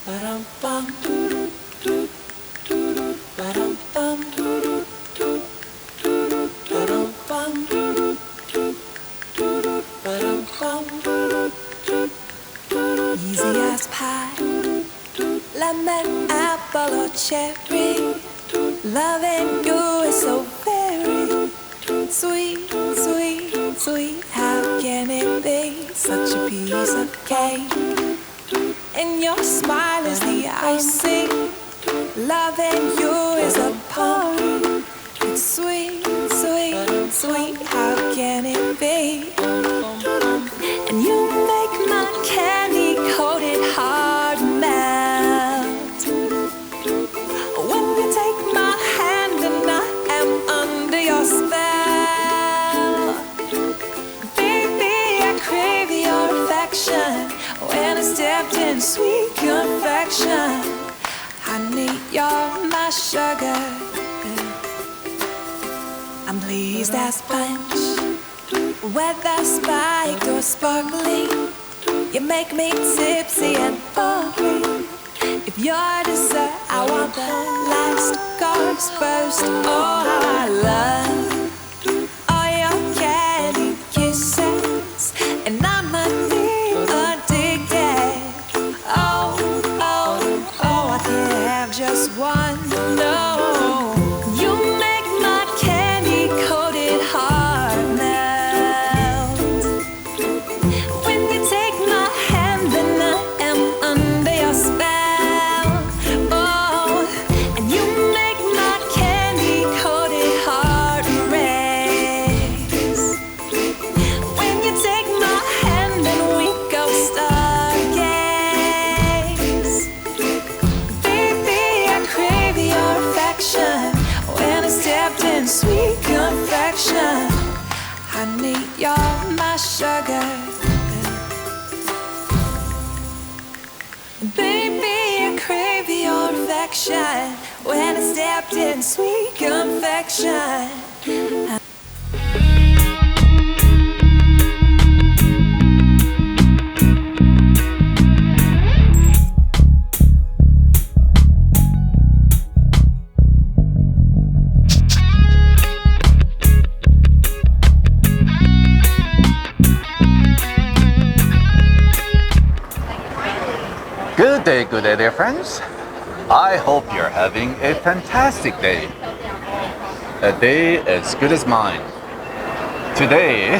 Easy as pie, lemon, apple or cherry. Loving you is so very sweet, sweet, sweet. How can it be such a piece of cake? And your smile is the icing. Loving you is a party. It's sweet, sweet, sweet. How can it be? And you make my candy-coated heart melt. When you take my hand and I am under your spell. Baby, I crave your affection. When I stepped in sweet confection. Honey, you're my sugar. I'm pleased as punch. Whether spiked or sparkling, you make me tipsy and bubbly. If you're dessert, I want the last course first. Oh, how I love all your candy kisses, and I'm addicted. Oh, oh, oh, I can't have just one. No. Sweet confection, honey, you're my sugar. Baby, I crave your affection. When I stepped in sweet confection. Good day, dear friends. I hope you're having a fantastic day. A day as good as mine. Today,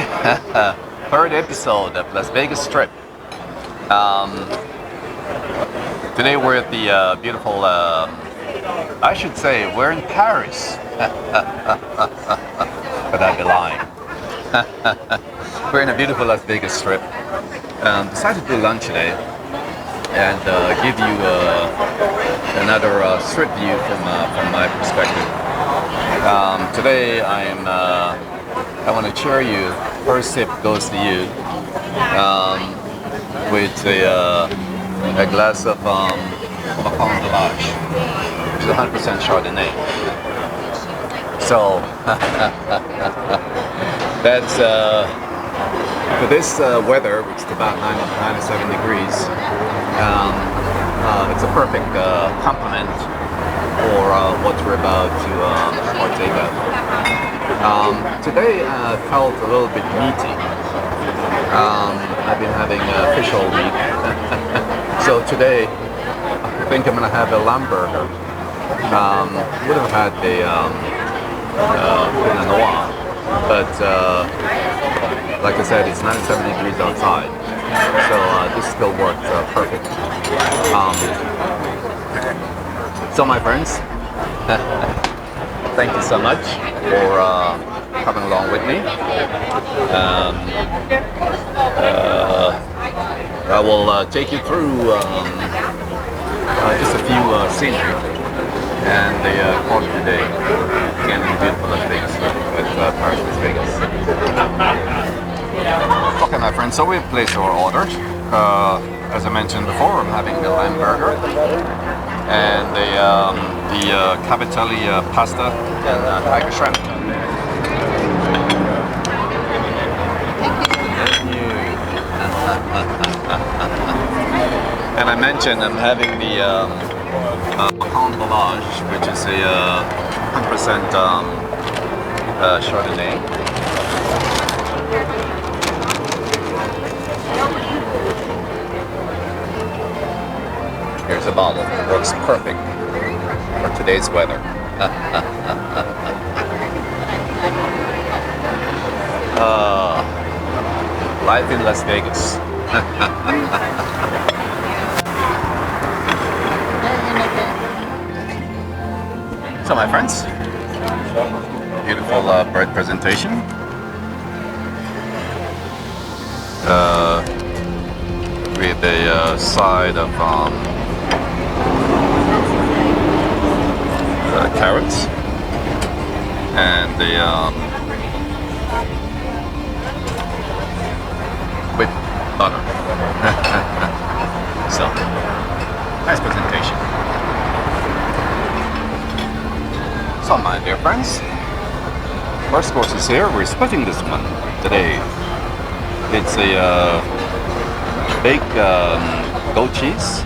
third episode of Las Vegas trip. Today we're at the beautiful, I should say we're in Paris. But I'd be lying. We're in a beautiful Las Vegas strip. Decided to do lunch today and give you another strip view from my perspective. Today I want to cheer you. First sip goes to you with a glass of Macon de Lage, which is 100% Chardonnay. So that's for this weather, which is about 97 degrees. It's a perfect complement for what we're about to partake of. Today I felt a little bit meaty. I've been having fish all week. So today I think I'm going to have a lamb burger. Would have had the Pinot Noir, but like I said, it's 97 degrees outside. So this still works perfect. So my friends, thank you so much for coming along with me. I will take you through just a few scenery and the quality of the day. Again, in beautiful Las Vegas with Paris, Las Vegas. Okay, my friends, so we've placed our orders. As I mentioned before, I'm having the lamb burger and the Cavatelli pasta and tiger shrimp. And I mentioned I'm having the Convolage, which is a 100% Chardonnay. Here's a bottle. Works perfect for today's weather. Life in Las Vegas. So my friends, beautiful bread presentation. With a side of carrots and the with butter. So, nice presentation. So my dear friends, first course is here. We're splitting this one today. It's a baked goat cheese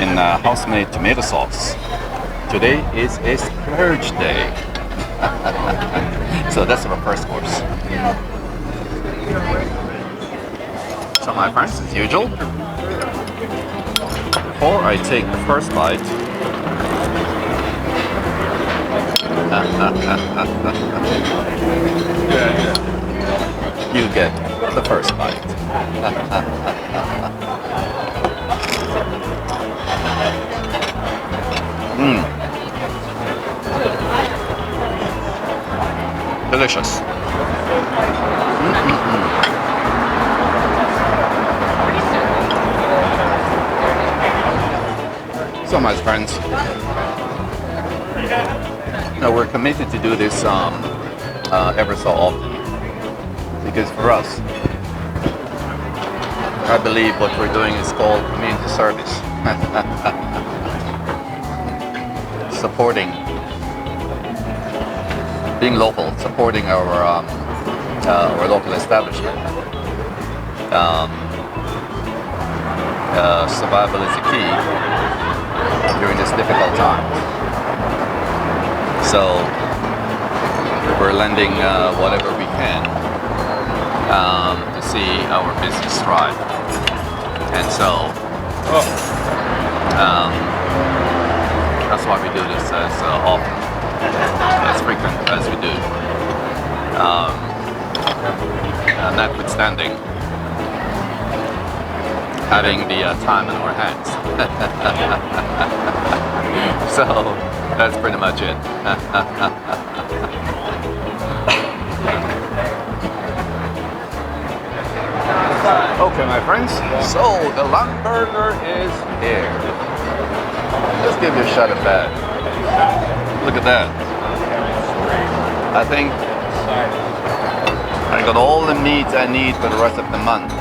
in house-made tomato sauce. Today is a splurge day. So that's our first course. So my friends, as usual, before I take the first bite, you get the first bite. Delicious. So much, friends. Now we're committed to do this ever so often, because for us, I believe what we're doing is called community service. Supporting, being local, supporting our local establishment. Survival is the key during this difficult time. So we're lending whatever we can to see our business thrive. And so that's why we do this as often, as frequent as we do. Notwithstanding having the time in our hands. So that's pretty much it. Okay, my friends, so the lamb burger is here. Let's give you a shot of that. Look at that. I think I got all the meat I need for the rest of the month.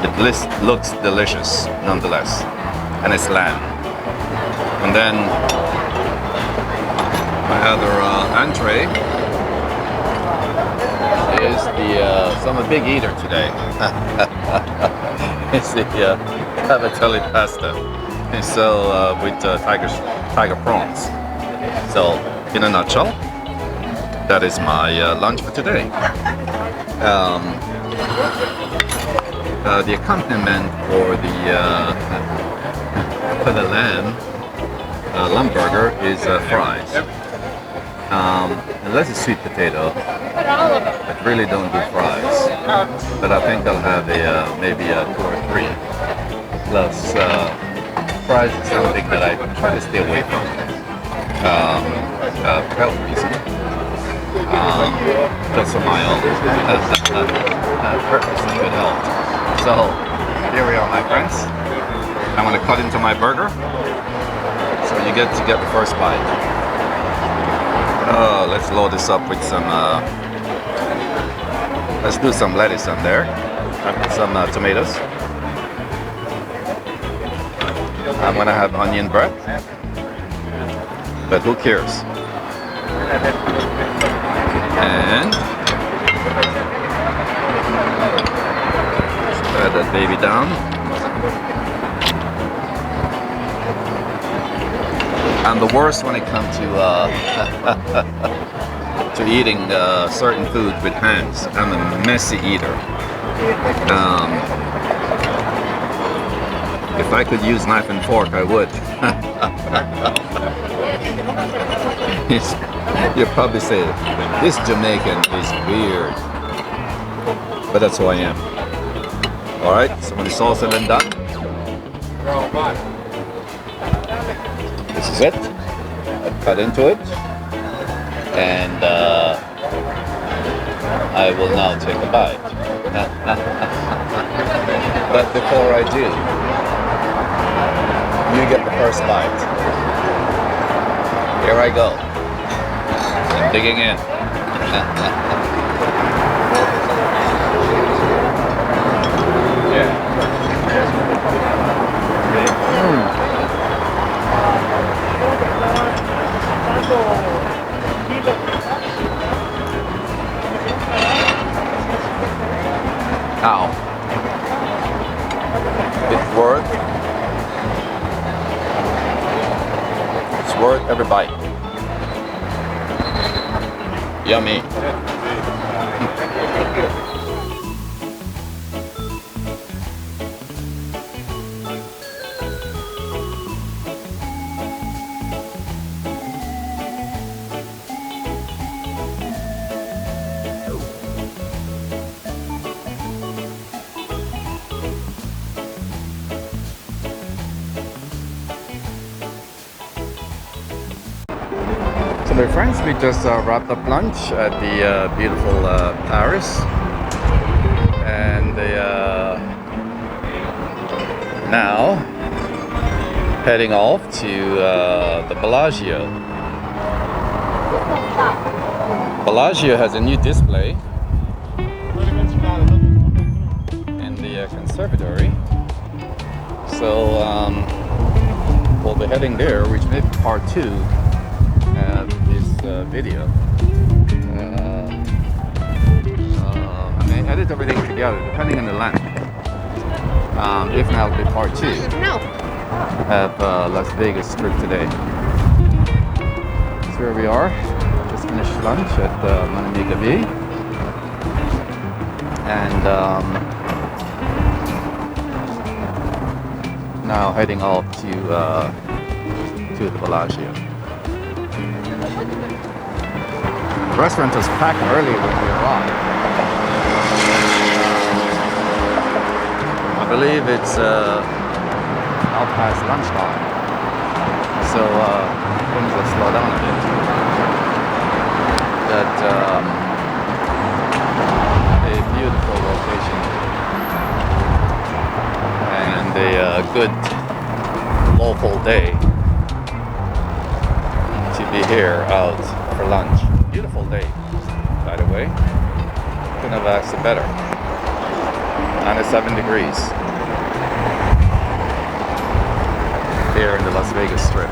It looks delicious nonetheless, and it's lamb. And then my other entree is the, so I'm a big eater today. It's the Cavatelli pasta. And so with tiger prawns. So in a nutshell, that is my lunch for today. The accompaniment for the lamb burger is fries. Unless it's sweet potato, I really don't do fries. But I think I'll have maybe 2 or 3. Plus, fries is something that I try to stay away from for health reasons. Just for my own purpose and good health. So, here we are, my friends. I'm going to cut into my burger. So you get to get the first bite. Let's load this up with some, let's do some lettuce on there. Some tomatoes. I'm going to have onion bread. But who cares? And Pat that baby down. I'm the worst when it comes to to eating certain food with hands. I'm a messy eater. If I could use knife and fork, I would. You'll probably say, this Jamaican is weird. But that's who I am. Alright, so when it's all said and done, this is it. I cut into it. And I will now take a bite. But before I do, you get the first bite. Here I go. I'm digging in. Yeah. Ow. It's worth every bite. Yummy. So my friends, we just wrapped up lunch at the beautiful Paris, and now heading off to the Bellagio. Bellagio has a new display in the conservatory, so we'll be heading there, which may be part 2 of this video. I may edit everything together depending on the length. If not, it'll be part 2 of Las Vegas trip today. So here we are. Just finished lunch at Gabi, and now heading off to the Bellagio. The restaurant was packed early when we arrived. I believe it's now past lunchtime, so things will slow down a bit. But a beautiful location and a good local day to be here out for lunch. Beautiful day, by the way. Couldn't have asked it better. 97 degrees here in the Las Vegas Strip.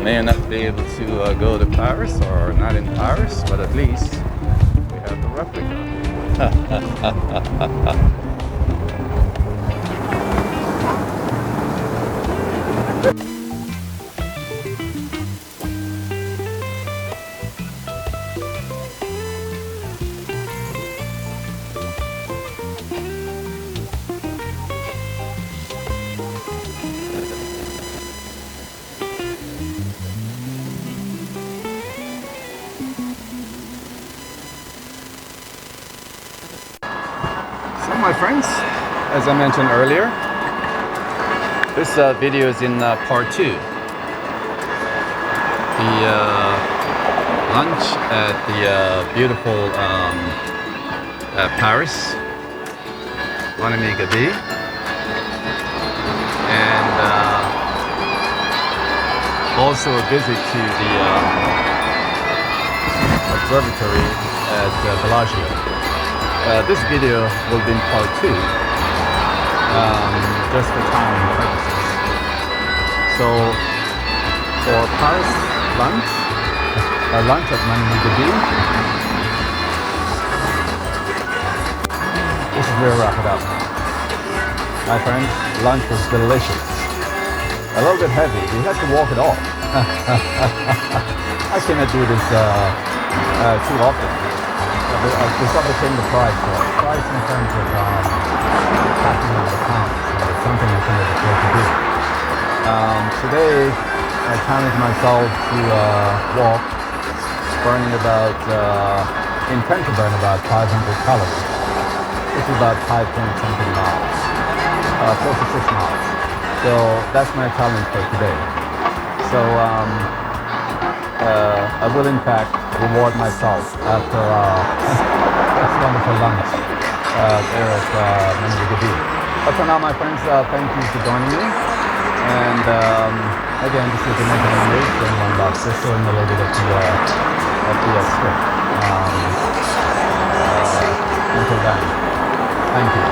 May not be able to go to Paris, or not in Paris, but at least we have the replica. My friends, as I mentioned earlier, this video is in part 2. The lunch at the beautiful Paris, Gabi, and also a visit to the observatory at Bellagio. This video will be in part 2, just for time purposes. So for Paris lunch, lunch at Gabi, this is where we wrap it up. My friends, lunch was delicious. A little bit heavy. We had to walk it off. I cannot do this too often. This became the price. Price in terms of packing on the pounds. It's something I can afford to do. Today, I challenged myself to walk, burning about, intend to burn about 500 calories. Which is about 5 point something miles. Close to 6 miles. So that's my challenge for today. So I will in fact reward myself after this wonderful lunch there at Gabi. But for now, my friends, thank you for joining me. And again, this is the next memories and one about sister and a little bit of the script. Until then, thank you.